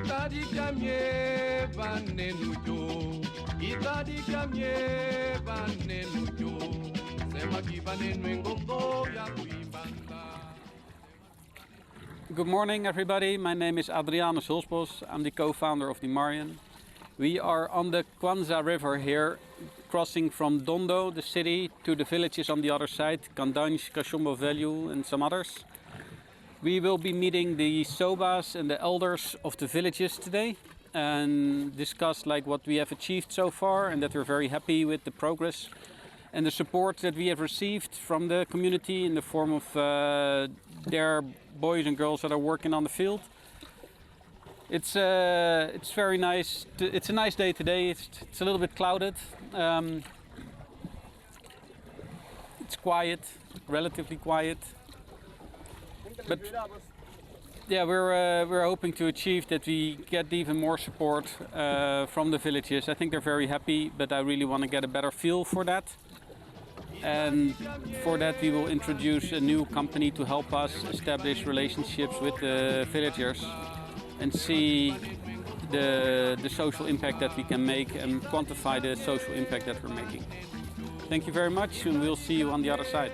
Good morning, everybody. My name is Adrianus Hulsbos. I'm the co-founder of Dimarjan. We are on the Kwanza River here, crossing from Dondo, the city, to the villages on the other side, Kandanj, Kashombo Valley and some others. We will be meeting the Sobas and the elders of the villages today and discuss what we have achieved so far, and that we're very happy with the progress and the support that we have received from the community in the form of their boys and girls that are working on the field. It's very nice. It's a nice day today. It's a little bit clouded. It's quiet, relatively quiet. But yeah, we're hoping to achieve that we get even more support from the villages. I think they're very happy, but I really want to get a better feel for that. And for that we will introduce a new company to help us establish relationships with the villagers and see the social impact that we can make and quantify the social impact that we're making. Thank you very much, and we'll see you on the other side.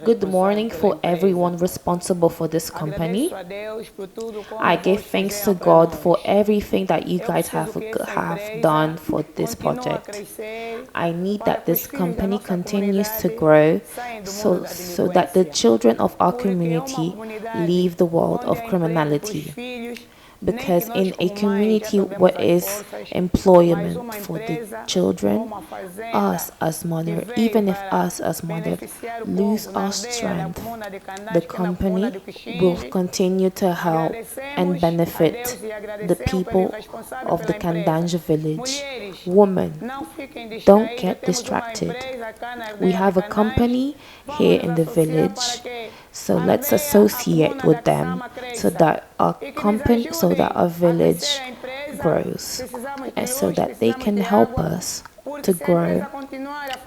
Good morning for everyone responsible for this company. I give thanks to God for everything that you guys have done for this project. I need that this company continues to grow so that the children of our community leave the world of criminality. Because in a community where is employment for the children, us as mother, even if us as mother lose our strength, the company will continue to help and benefit the people of the Kandanj village. Women, don't get distracted. We have a company here in the village, so let's associate with them so that our company, so that our village grows, and so that they can help us to grow.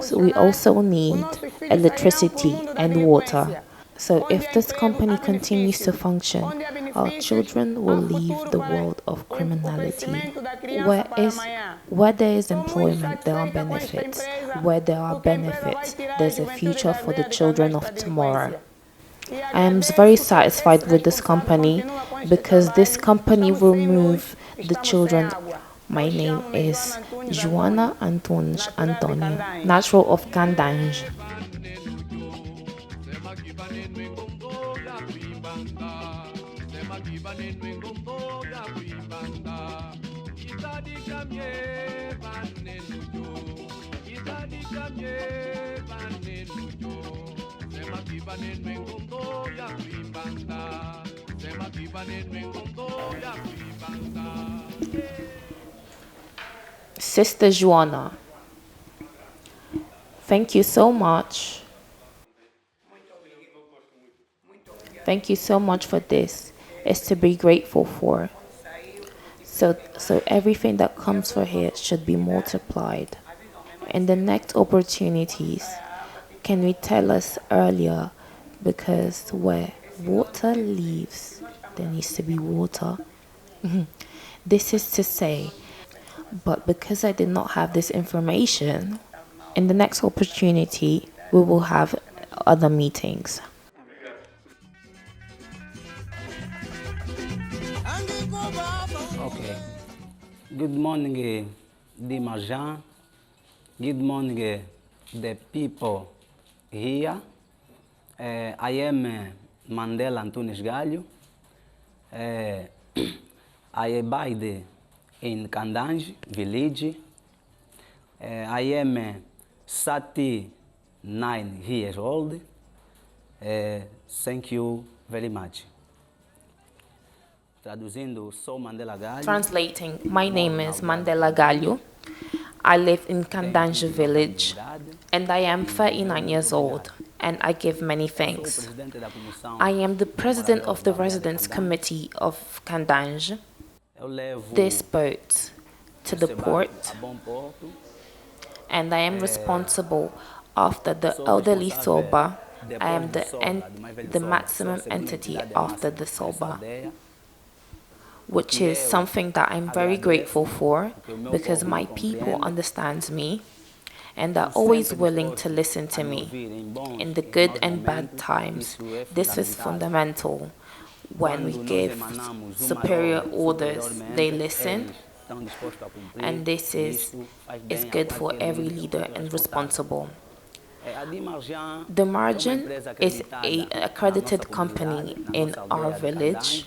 So we also need electricity and water. So if this company continues to function, our children will leave the world of criminality. Where there is employment, there are benefits. Where there are benefits, there's a future for the children of tomorrow. I am very satisfied with this company because this company will move the children. My name is Joana Antonio, natural of Kandanj. Sister Joana, thank you so much. Thank you so much for this. It's to be grateful for. So everything that comes for here should be multiplied. In the next opportunities, can we tell us earlier? Because where water leaves, there needs to be water. This is to say, but because I did not have this information, in the next opportunity, we will have other meetings. Okay. Good morning, Dimarjan. Good morning, the people here. I am Mandela Antunes Galho. I abide in Kandanj village. I am 39 years old. Thank you very much. Traduzindo, sou Mandela Galho. Translating, my name is Mandela Galho. I live in Kandanj village and I am 39 years old and I give many thanks. I am the president of the residence committee of Kandanj. This boat to the port and I am responsible after the elderly soba. I am the maximum entity after the soba, which is something that I'm very grateful for because my people understands me and are always willing to listen to me in the good and bad times. This is fundamental. When we give superior orders, they listen, and this is good for every leader and responsible. Dimarjan is an accredited company in our village.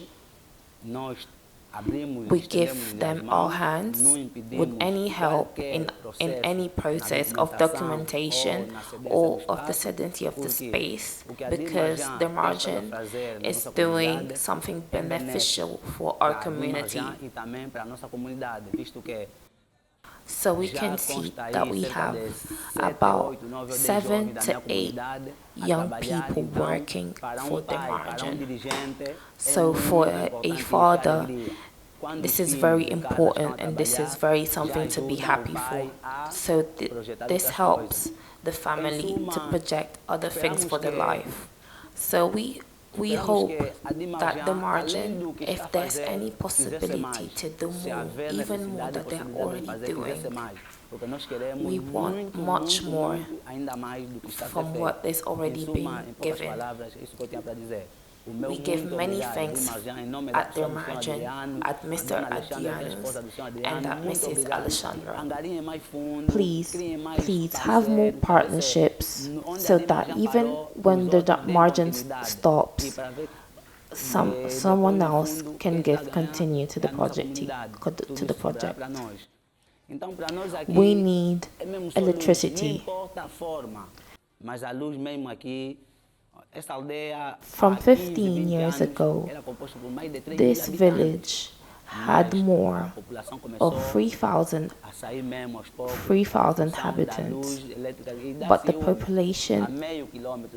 We give them our hands with any help in any process of documentation or of the sedentary of the space because Dimarjan is doing something beneficial for our community. So we can see that we have about 7 to 8 young people working for Dimarjan. So for a father, this is very important and this is very something to be happy for. So this helps the family to project other things for their life. So we hope that Dimarjan, if there's any possibility to do more, even more that they're already doing, we want much more from what is already being given. We give many thanks at Dimarjan, at Mr. Adrianus, and at Mrs. Alessandra. Please have more partnerships so that even when the margin stops, someone else can continue to the project. We need electricity. From 15 years ago, this village had more of 3,000 inhabitants, but the population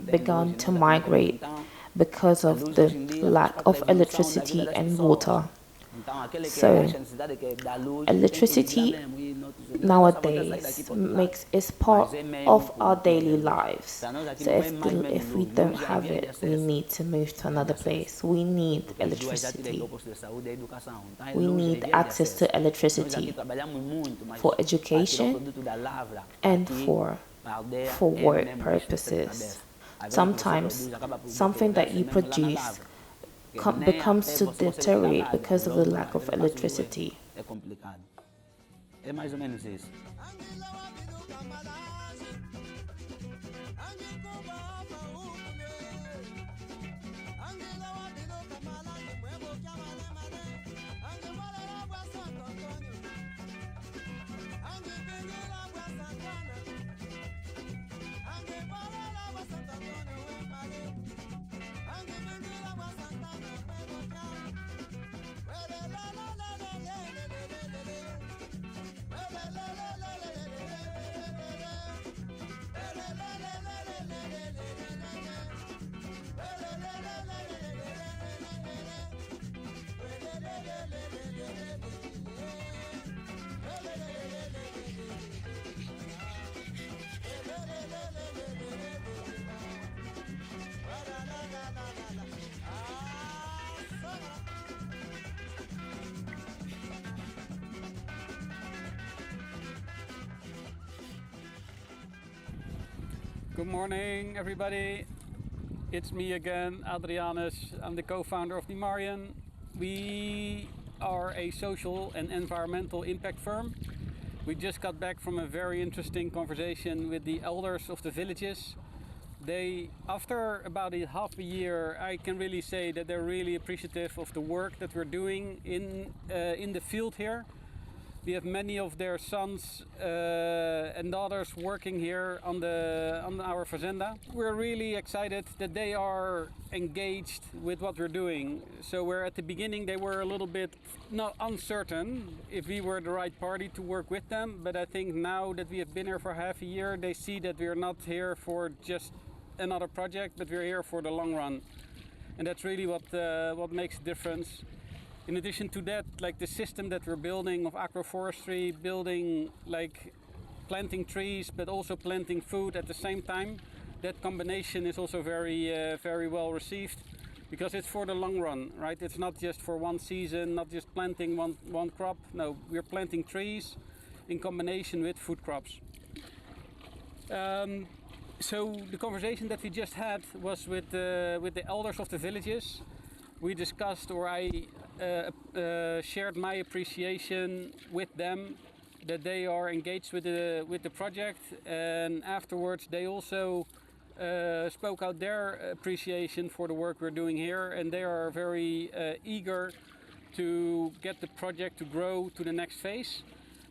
began to migrate because of the lack of electricity and water. So electricity nowadays is part of our daily lives. So if we don't have it, we need to move to another place. We need electricity. We need access to electricity for education and for work purposes. Sometimes something that you produce becomes to deteriorate because of the lack of electricity. É mais ou menos isso. Good morning, everybody. It's me again, Adrianus. I'm the co-founder of Dimarjan. We are a social and environmental impact firm. We just got back from a very interesting conversation with the elders of the villages. After about half a year, I can really say that they're really appreciative of the work that we're doing in the field here. We have many of their sons and daughters working here on our fazenda. We're really excited that they are engaged with what we're doing. So where at the beginning they were a little bit uncertain if we were the right party to work with them. But I think now that we have been here for half a year, they see that we're not here for just another project, but we're here for the long run. And that's really what makes a difference. In addition to that, like the system that we're building of agroforestry, building like planting trees, but also planting food at the same time, that combination is also very well received, because it's for the long run, right? It's not just for one season, not just planting one crop. No, we're planting trees in combination with food crops. So the conversation that we just had was with the elders of the villages. We discussed, or I shared my appreciation with them that they are engaged with the project, and afterwards they also spoke out their appreciation for the work we're doing here, and they are very eager to get the project to grow to the next phase.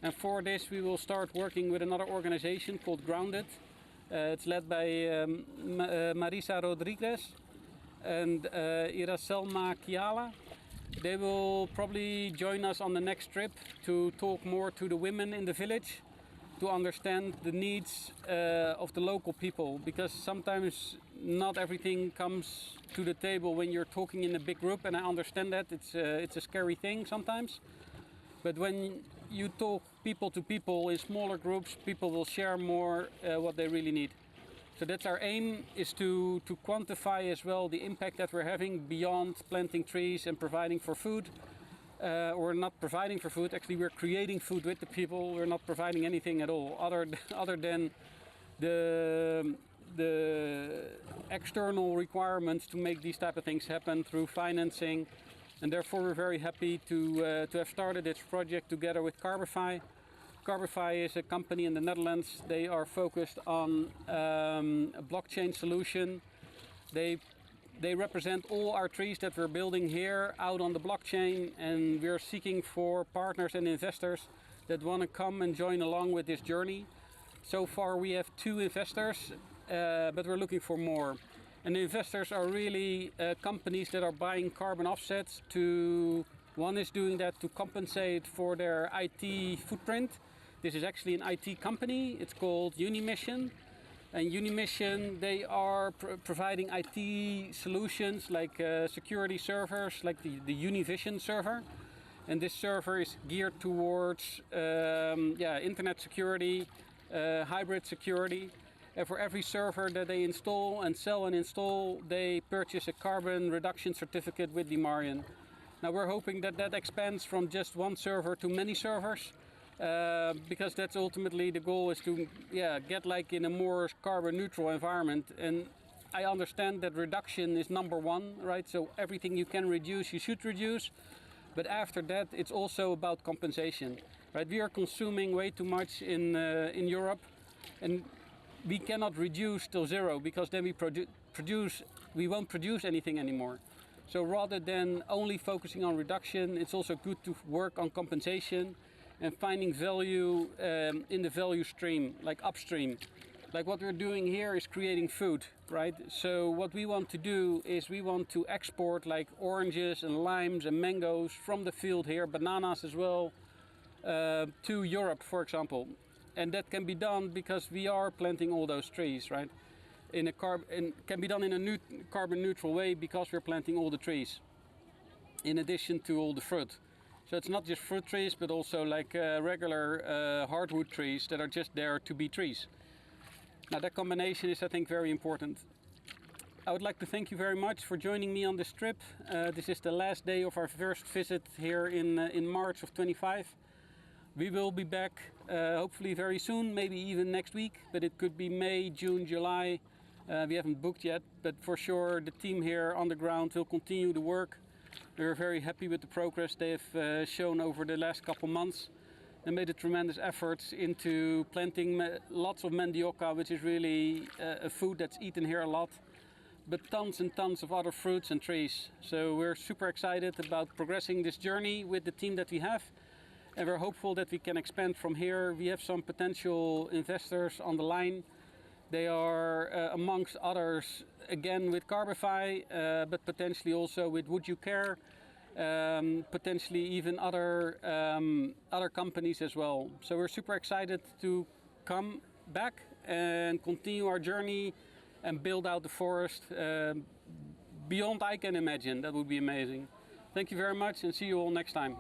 And for this we will start working with another organization called Grounded. It's led by Marisa Rodriguez and Iraselma Kiala. They will probably join us on the next trip to talk more to the women in the village, to understand the needs of the local people, because sometimes not everything comes to the table when you're talking in a big group, and I understand that it's a scary thing sometimes. But when you talk people to people in smaller groups, people will share more what they really need. So that's our aim, is to quantify as well the impact that we're having beyond planting trees and providing for food. Or not providing for food, actually we're creating food with the people. We're not providing anything at all other than the external requirements to make these type of things happen through financing. And therefore we're very happy to have started this project together with Carbify. Carbify is a company in the Netherlands. They are focused on a blockchain solution. They represent all our trees that we're building here out on the blockchain, and we're seeking for partners and investors that want to come and join along with this journey. So far we have 2 investors, but we're looking for more. And the investors are really companies that are buying carbon offsets one is doing that to compensate for their IT footprint. This is actually an IT company. It's called Unimission. And Unimission, they are providing IT solutions like security servers, like the Univision server. And this server is geared towards internet security, hybrid security. And for every server that they install and sell and install, they purchase a carbon reduction certificate with Dimarjan. Now we're hoping that expands from just one server to many servers, because that's ultimately the goal, is to get like in a more carbon neutral environment. And I understand that reduction is number one, right? So everything you can reduce, you should reduce. But after that, it's also about compensation, right? We are consuming way too much in Europe, and we cannot reduce till zero, because then we won't produce anything anymore. So rather than only focusing on reduction, it's also good to work on compensation and finding value in the value stream, like upstream. Like what we're doing here is creating food, right? So what we want to do is we want to export like oranges and limes and mangoes from the field here, bananas as well, to Europe, for example. And that can be done because we are planting all those trees, right? And can be done in a carbon neutral way, because we're planting all the trees, in addition to all the fruit. So it's not just fruit trees, but also like regular hardwood trees that are just there to be trees. Now that combination is, I think, very important. I would like to thank you very much for joining me on this trip. This is the last day of our first visit here in March of 25. We will be back hopefully very soon, maybe even next week, but it could be May, June, July. We haven't booked yet, but for sure the team here on the ground will continue the work. We're very happy with the progress they've shown over the last couple months. They made a tremendous effort into planting lots of mandioca, which is really a food that's eaten here a lot, but tons and tons of other fruits and trees. So we're super excited about progressing this journey with the team that we have, and we're hopeful that we can expand from here. We have some potential investors on the line. They are amongst others again with Carbify, but potentially also with Would You Care, potentially even other companies as well. So we're super excited to come back and continue our journey and build out the forest beyond I can imagine. That would be amazing. Thank you very much and see you all next time.